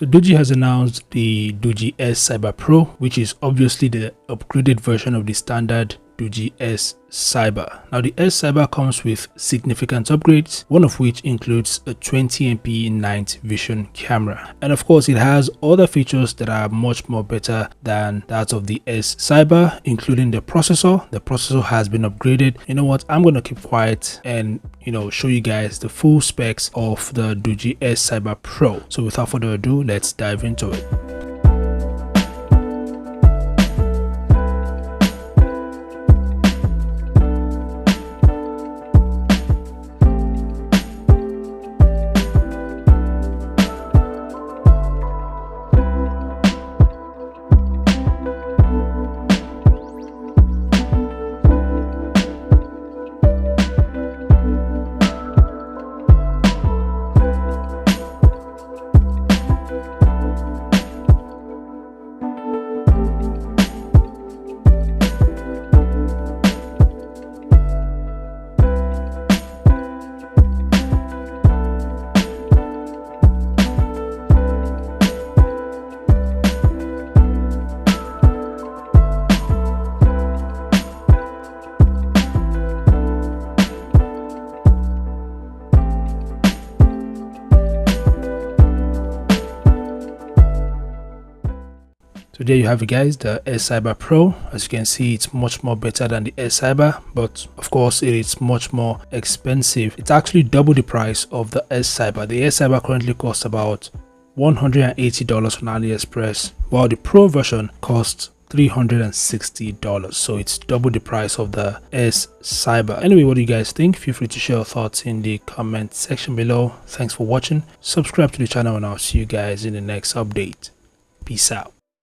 So Doogee has announced the Doogee S Cyber Pro, which is obviously the upgraded version of the standard Doogee S Cyber. Now the S Cyber comes with significant upgrades, one of which includes a 20MP night vision camera, and of course it has other features that are much more better than that of the S Cyber, including the processor. The processor has been upgraded. You know what, I'm gonna keep quiet and show you guys the full specs of the Doogee S Cyber Pro. So without further ado, let's dive into it. So there you have it guys, the S Cyber Pro. As you can see, it's much more better than the S Cyber, but of course it is much more expensive. It's actually double the price of the S Cyber. The S Cyber currently costs about $180 on AliExpress, while the Pro version costs $360, so it's double the price of the S Cyber. Anyway, what do you guys think? Feel free to share your thoughts in the comment section below. Thanks for watching. Subscribe to the channel and I'll see you guys in the next update. Peace out.